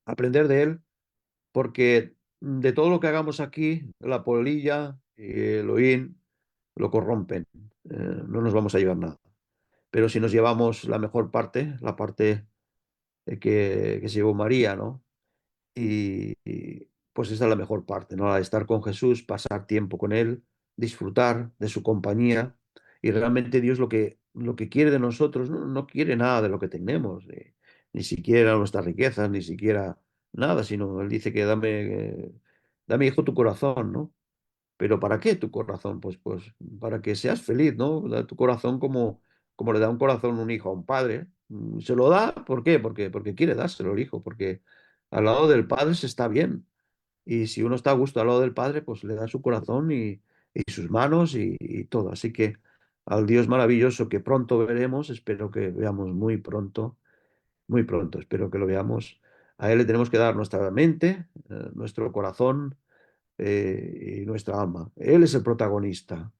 aprender de Él, porque de todo lo que hagamos aquí, la polilla y el oín lo corrompen. No nos vamos a llevar nada. Pero si nos llevamos la mejor parte, la parte que se llevó María, ¿no? Pues esa es la mejor parte, ¿no? La de estar con Jesús, pasar tiempo con Él, disfrutar de su compañía. Y realmente Dios lo que quiere de nosotros no quiere nada de lo que tenemos, ni siquiera nuestras riquezas, ni siquiera nada, sino Él dice que dame, hijo, tu corazón, ¿no? Pero ¿para qué tu corazón? Pues para que seas feliz, ¿no? Da tu corazón como le da un corazón un hijo a un padre. Se lo da, ¿por qué? Porque quiere dárselo el hijo, porque al lado del padre se está bien. Y si uno está a gusto al lado del padre, pues le da su corazón y sus manos y todo. Así que al Dios maravilloso que pronto veremos, espero que veamos muy pronto, espero que lo veamos. A Él le tenemos que dar nuestra mente, nuestro corazón y nuestra alma. Él es el protagonista.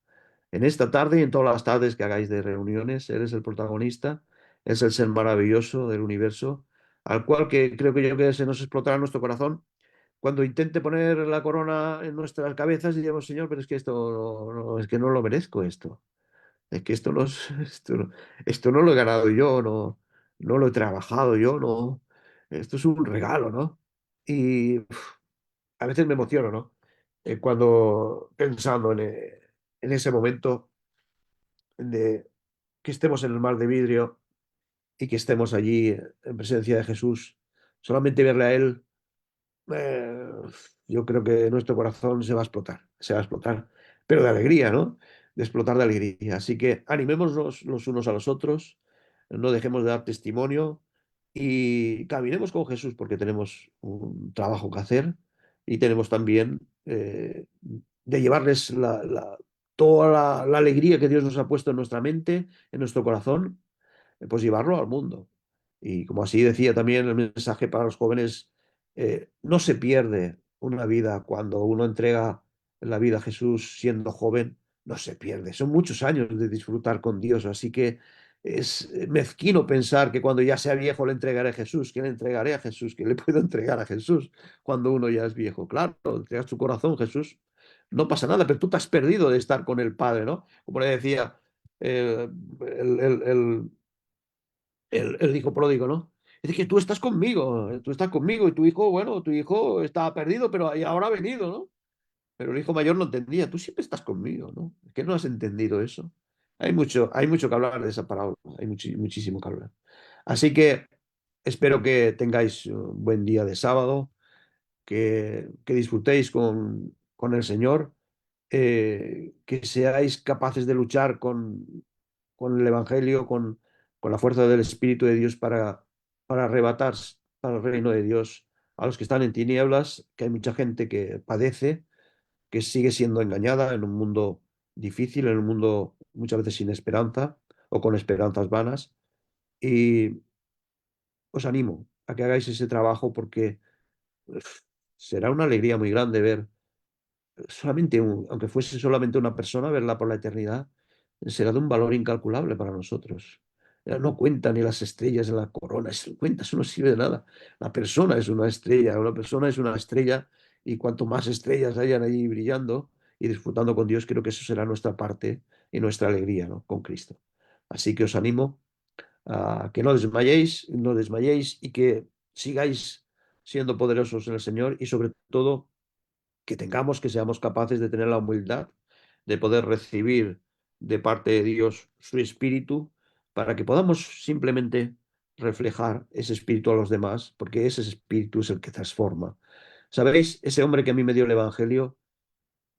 En esta tarde y en todas las tardes que hagáis de reuniones, Él es el protagonista, es el ser maravilloso del universo, al cual que creo que yo que se nos explotará nuestro corazón cuando intente poner la corona en nuestras cabezas y digamos, Señor, pero es que esto es que no lo merezco esto. Es que esto no, esto no lo he ganado yo, no lo he trabajado yo, no. Esto es un regalo, ¿no? Y a veces me emociono, ¿no? Cuando pensando en ese momento de que estemos en el mar de vidrio y que estemos allí en presencia de Jesús, solamente verle a Él, eh, yo creo que nuestro corazón se va a explotar, pero de alegría, ¿no? De explotar de alegría. Así que animémonos los unos a los otros, no dejemos de dar testimonio y caminemos con Jesús porque tenemos un trabajo que hacer y tenemos también de llevarles toda la alegría que Dios nos ha puesto en nuestra mente, en nuestro corazón, pues llevarlo al mundo. Y como así decía también el mensaje para los jóvenes, no se pierde una vida cuando uno entrega la vida a Jesús siendo joven, no se pierde. Son muchos años de disfrutar con Dios, así que es mezquino pensar que cuando ya sea viejo le entregaré a Jesús, que le entregaré a Jesús, que le puedo entregar a Jesús cuando uno ya es viejo. Claro, entregas tu corazón, Jesús, no pasa nada, pero tú te has perdido de estar con el Padre, ¿no? Como le decía eh, el, el- el- el hijo pródigo, ¿no? Es que tú estás conmigo y tu hijo, bueno, tu hijo estaba perdido, pero ahora ha venido, ¿no? Pero el hijo mayor no entendía, tú siempre estás conmigo, ¿no? ¿Es que no has entendido eso? Hay mucho que hablar de esa parábola, hay muchísimo que hablar. Así que espero que tengáis un buen día de sábado, que disfrutéis con el Señor, que seáis capaces de luchar con el Evangelio, con la fuerza del Espíritu de Dios para arrebatar para el reino de Dios a los que están en tinieblas, que hay mucha gente que padece, que sigue siendo engañada en un mundo difícil, en un mundo muchas veces sin esperanza o con esperanzas vanas. Y os animo a que hagáis ese trabajo porque uf, será una alegría muy grande ver aunque fuese solamente una persona, verla por la eternidad, será de un valor incalculable para nosotros. Ya no cuenta ni las estrellas en la corona, cuenta, eso no sirve de nada. La persona es una persona es una estrella, y cuanto más estrellas hayan allí brillando y disfrutando con Dios, creo que eso será nuestra parte y nuestra alegría, ¿no? Con Cristo. Así que os animo a que no desmayéis y que sigáis siendo poderosos en el Señor y sobre todo que seamos capaces de tener la humildad de poder recibir de parte de Dios su espíritu para que podamos simplemente reflejar ese espíritu a los demás, porque ese espíritu es el que transforma. ¿Sabéis? Ese hombre que a mí me dio el Evangelio,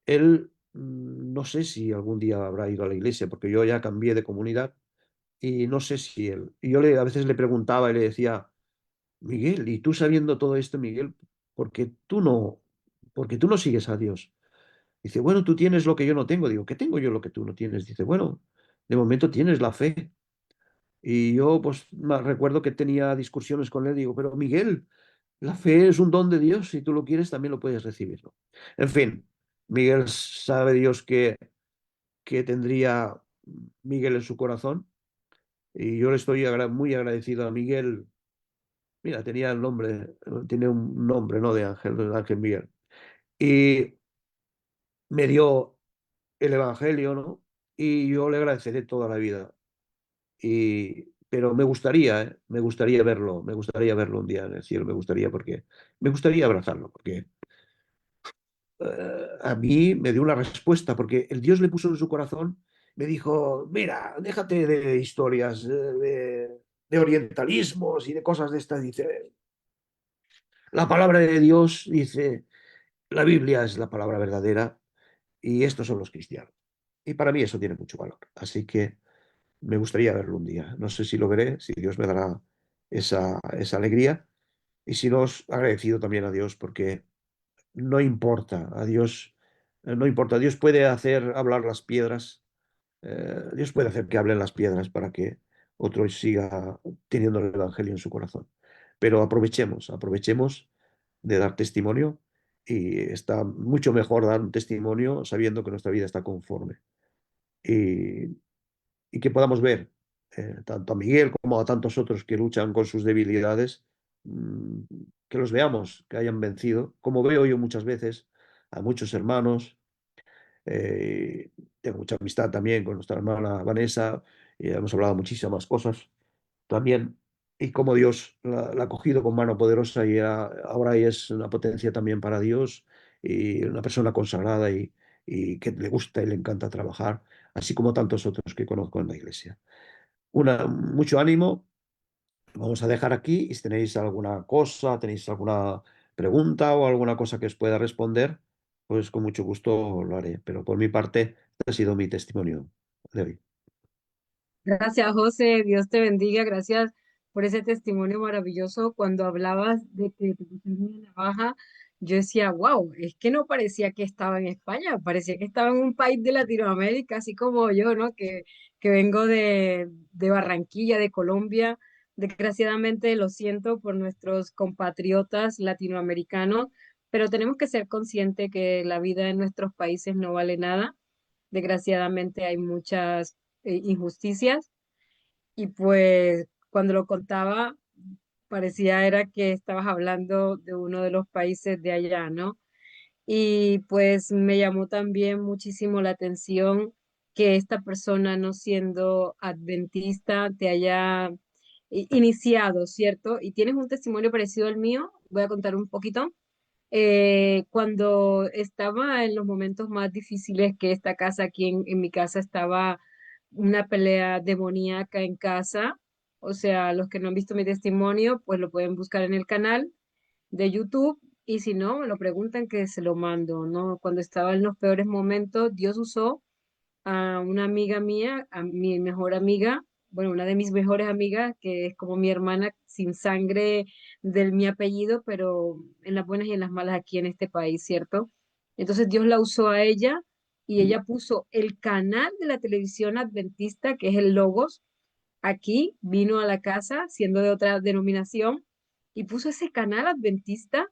él no sé si algún día habrá ido a la iglesia, porque yo ya cambié de comunidad y no sé si él. Y yo a veces le preguntaba y le decía, Miguel, y tú sabiendo todo esto, Miguel, ¿por qué tú no, porque tú no sigues a Dios? Dice, bueno, tú tienes lo que yo no tengo. Digo, ¿qué tengo yo lo que tú no tienes? Dice, bueno, de momento tienes la fe. Y yo, pues, recuerdo que tenía discusiones con él. Digo, pero Miguel, la fe es un don de Dios. Si tú lo quieres, también lo puedes recibir, ¿no? En fin, Miguel sabe Dios que tendría Miguel en su corazón. Y yo le estoy muy agradecido a Miguel. Mira, tenía el nombre, tiene un nombre, ¿no? De Ángel, de Ángel Miguel. Y me dio el Evangelio, ¿no? Y yo le agradeceré toda la vida. Pero me gustaría verlo un día en el cielo, me gustaría porque, me gustaría abrazarlo, porque a mí me dio una respuesta, porque el Dios le puso en su corazón, me dijo, mira, déjate de historias, de orientalismos y de cosas de estas, dice, la palabra de Dios, dice, la Biblia es la palabra verdadera y estos son los cristianos. Y para mí eso tiene mucho valor. Así que me gustaría verlo un día. No sé si lo veré, si Dios me dará esa alegría. Y si no, agradecido también a Dios, porque no importa, a Dios, no importa, Dios puede hacer hablar las piedras, Dios puede hacer que hablen las piedras para que otro siga teniendo el Evangelio en su corazón. Pero aprovechemos de dar testimonio y está mucho mejor dar un testimonio sabiendo que nuestra vida está conforme. Y, y que podamos ver tanto a Miguel como a tantos otros que luchan con sus debilidades, mm, que los veamos, que hayan vencido, como veo yo muchas veces a muchos hermanos. eh, Tengo mucha amistad también con nuestra hermana Vanessa, y hemos hablado muchísimas cosas también, y cómo Dios la ha cogido con mano poderosa y ahora ella es una potencia también para Dios y una persona consagrada y que le gusta y le encanta trabajar, así como tantos otros que conozco en la iglesia. Mucho ánimo. Vamos a dejar aquí y si tenéis alguna cosa, tenéis alguna pregunta o alguna cosa que os pueda responder, pues con mucho gusto lo haré. Pero por mi parte, este ha sido mi testimonio de hoy. Gracias, José. Dios te bendiga. Gracias por ese testimonio maravilloso. Cuando hablabas de que te pusieron una navaja, yo decía, wow, es que no parecía que estaba en España, parecía que estaba en un país de Latinoamérica, así como yo, ¿no? Que vengo de Barranquilla, de Colombia. Desgraciadamente lo siento por nuestros compatriotas latinoamericanos, pero tenemos que ser conscientes que la vida en nuestros países no vale nada. Desgraciadamente hay muchas injusticias y pues cuando lo contaba parecía era que estabas hablando de uno de los países de allá, ¿no? Y pues me llamó también muchísimo la atención que esta persona, no siendo adventista, te haya iniciado, ¿cierto? Y tienes un testimonio parecido al mío, voy a contar un poquito. Cuando estaba en los momentos más difíciles que esta casa, aquí en mi casa estaba una pelea demoníaca en casa. O sea, los que no han visto mi testimonio, pues lo pueden buscar en el canal de YouTube y si no, me lo preguntan que se lo mando, ¿no? Cuando estaba en los peores momentos, Dios usó a una amiga mía, a mi mejor amiga, bueno, una de mis mejores amigas, que es como mi hermana sin sangre de mi apellido, pero en las buenas y en las malas aquí en este país, ¿cierto? Entonces Dios la usó a ella y ella puso el canal de la televisión adventista, que es el Logos, aquí, vino a la casa, siendo de otra denominación, y puso ese canal adventista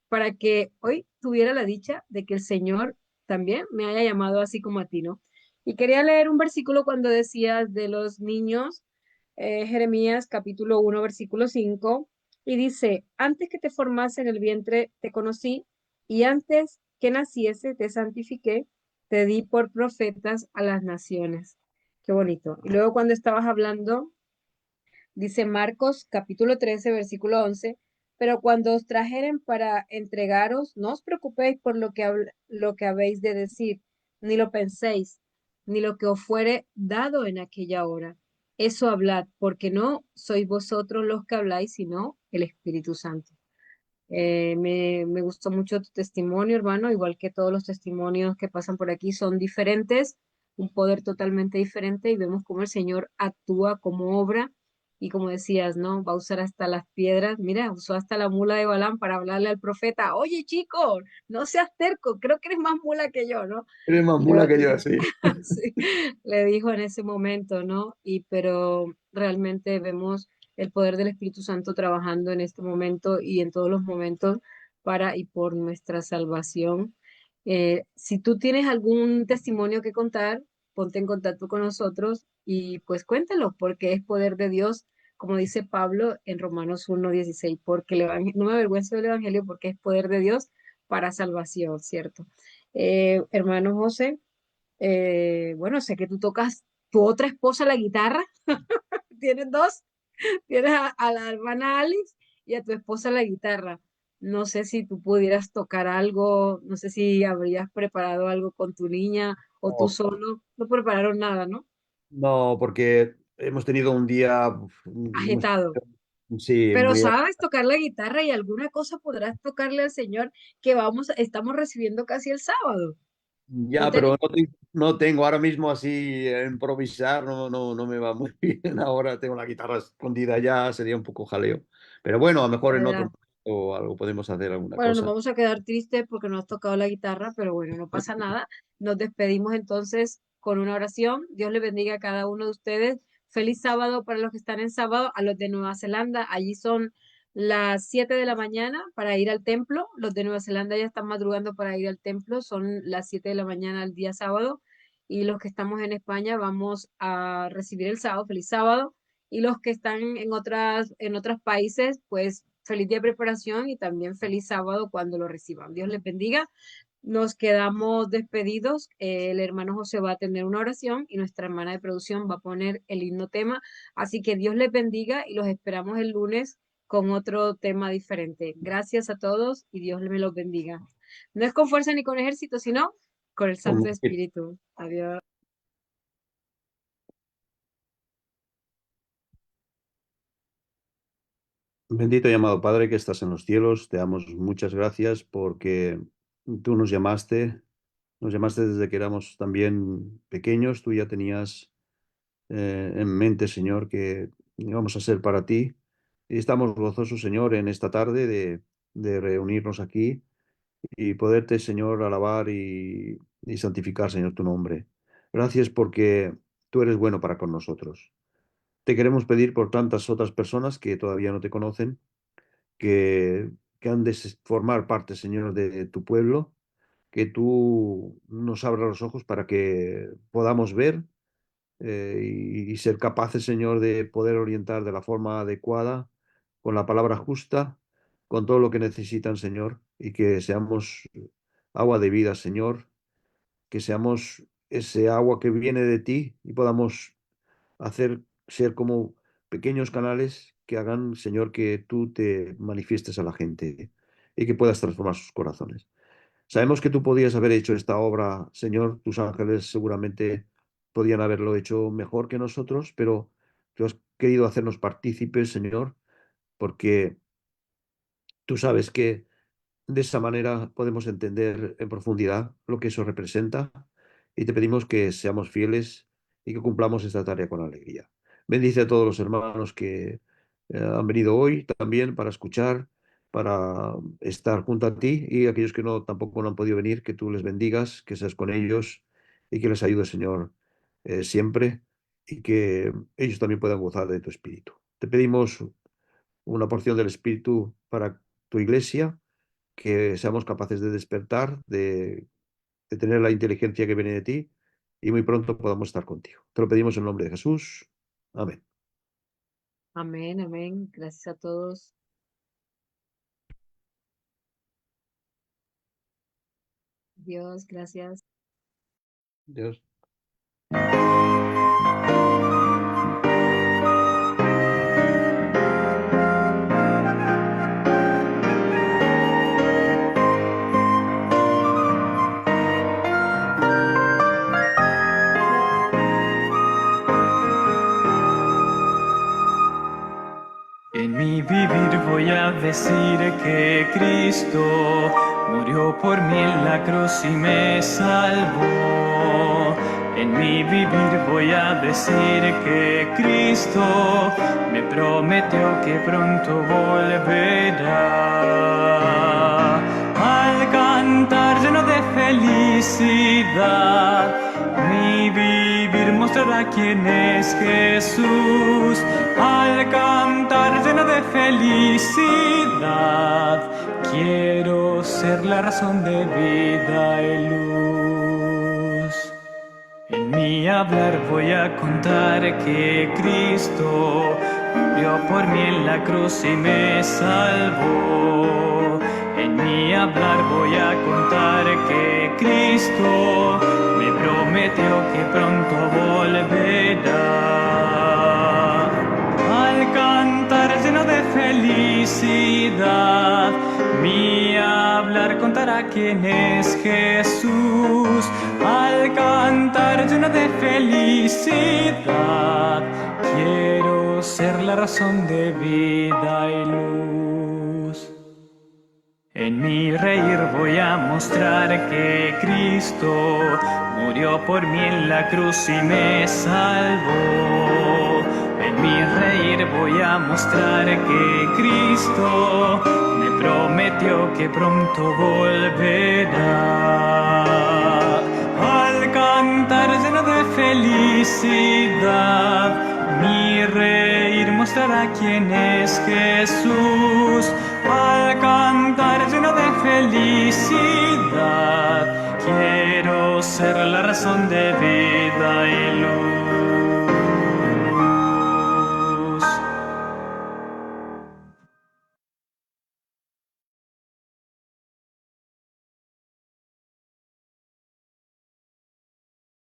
para que hoy tuviera la dicha de que el Señor también me haya llamado así como a ti, ¿no? Y quería leer un versículo cuando decías de los niños, Jeremías capítulo 1 versículo 5 y dice, antes que te formase en el vientre te conocí, y antes que naciese te santifiqué, te di por profetas a las naciones. Qué bonito. Y luego cuando estabas hablando dice Marcos capítulo 13 versículo 11, pero cuando os trajeren para entregaros, no os preocupéis por lo que habéis de decir, ni lo penséis, ni lo que os fuere dado en aquella hora, eso hablad, porque no sois vosotros los que habláis, sino el Espíritu Santo. Me gustó mucho tu testimonio, hermano, igual que todos los testimonios que pasan por aquí son diferentes, un poder totalmente diferente y vemos cómo el Señor actúa, cómo obra y como decías, ¿no? Va a usar hasta las piedras. Mira, usó hasta la mula de Balaam para hablarle al profeta, oye chico, no seas terco, creo que eres más mula que yo, ¿no? Eres más mula que yo, sí. Sí, le dijo en ese momento, ¿no? Pero realmente vemos el poder del Espíritu Santo trabajando en este momento y en todos los momentos para y por nuestra salvación. Si tú tienes algún testimonio que contar, ponte en contacto con nosotros y pues cuéntalo, porque es poder de Dios, como dice Pablo en Romanos 1:16, porque no me avergüenzo del Evangelio porque es poder de Dios para salvación, ¿cierto? Hermano José. Bueno, sé que tú tocas tu otra esposa la guitarra, tienes dos, tienes a la hermana Alice y a tu esposa la guitarra. No sé si tú pudieras tocar algo, no sé si habrías preparado algo con tu niña o tú No, solo. No prepararon nada, ¿no? no, porque hemos tenido un día, Agitado. sí, Pero muy... sabes tocar la guitarra y alguna cosa podrás tocarle al Señor que estamos recibiendo casi el sábado. ¿No Ya, pero tenés? no tengo ahora mismo así improvisar, no me va muy bien. Ahora tengo la guitarra escondida ya, sería un poco jaleo. Pero bueno, a lo mejor en otro momento o algo podemos hacer alguna Bueno, nos cosa. vamos a quedar tristes porque no has tocado la guitarra, pero bueno, no pasa nada. Nos despedimos entonces con una oración. Dios le bendiga a cada uno de ustedes. Feliz sábado para los que están en sábado, a los de Nueva Zelanda. Allí son las 7 de la mañana para ir al templo. Los de Nueva Zelanda ya están madrugando para ir al templo. Son las 7 de la mañana el día sábado. Y los que estamos en España vamos a recibir el sábado. Feliz sábado. Y los que están en otros países, pues feliz día de preparación y también feliz sábado cuando lo reciban. Dios les bendiga. Nos quedamos despedidos. El hermano José va a tener una oración y nuestra hermana de producción va a poner el himno tema. Así que Dios les bendiga y los esperamos el lunes con otro tema diferente. Gracias a todos y Dios me los bendiga. No es con fuerza ni con ejército, sino con el Santo Espíritu. Adiós. Bendito y amado Padre que estás en los cielos, te damos muchas gracias porque tú nos llamaste desde que éramos también pequeños, tú ya tenías en mente, Señor, que íbamos a ser para ti. Y estamos gozosos, Señor, en esta tarde de reunirnos aquí y poderte, Señor, alabar y santificar, Señor, tu nombre. Gracias porque tú eres bueno para con nosotros. Te queremos pedir por tantas otras personas que todavía no te conocen, que, que han de formar parte, Señor, de tu pueblo, que tú nos abras los ojos para que podamos ver y ser capaces, Señor, de poder orientar de la forma adecuada, con la palabra justa, con todo lo que necesitan, Señor, y que seamos agua de vida, Señor, que seamos ese agua que viene de ti y podamos hacer ser como pequeños canales que hagan, Señor, que tú te manifiestes a la gente y que puedas transformar sus corazones. Sabemos que tú podías haber hecho esta obra, Señor, tus ángeles seguramente podían haberlo hecho mejor que nosotros, pero tú has querido hacernos partícipes, Señor, porque tú sabes que de esa manera podemos entender en profundidad lo que eso representa y te pedimos que seamos fieles y que cumplamos esta tarea con alegría. Bendice a todos los hermanos que han venido hoy también para escuchar, para estar junto a ti y aquellos que no tampoco no han podido venir, que tú les bendigas, que seas con ellos y que les ayude, Señor, siempre y que ellos también puedan gozar de tu espíritu. Te pedimos una porción del espíritu para tu iglesia, que seamos capaces de despertar, de tener la inteligencia que viene de ti y muy pronto podamos estar contigo. Te lo pedimos en nombre de Jesús. Amén. Amén, amén. Gracias a todos. Dios, gracias. Dios. vivir voy a decir que Cristo murió por mí en la cruz y me salvó. En mi vivir voy a decir que Cristo me prometió que pronto volverá. Al cantar lleno de felicidad, mi vivir mostrará quién es Jesús. Al cantar lleno de felicidad, quiero ser la razón de vida y luz. En mi hablar voy a contar que Cristo murió por mí en la cruz y me salvó. En mi hablar voy a contar que Cristo me prometió que pronto volverá. Al cantar lleno de felicidad, mi hablar contará quién es Jesús. Al cantar lleno de felicidad, quiero ser la razón de vida y luz. En mi reír voy a mostrar que Cristo murió por mí en la cruz y me salvó. En mi reír voy a mostrar que Cristo me prometió que pronto volverá. Al cantar lleno de felicidad, mi reír mostrará quién es Jesús. Al cantar lleno de felicidad, quiero ser la razón de vida.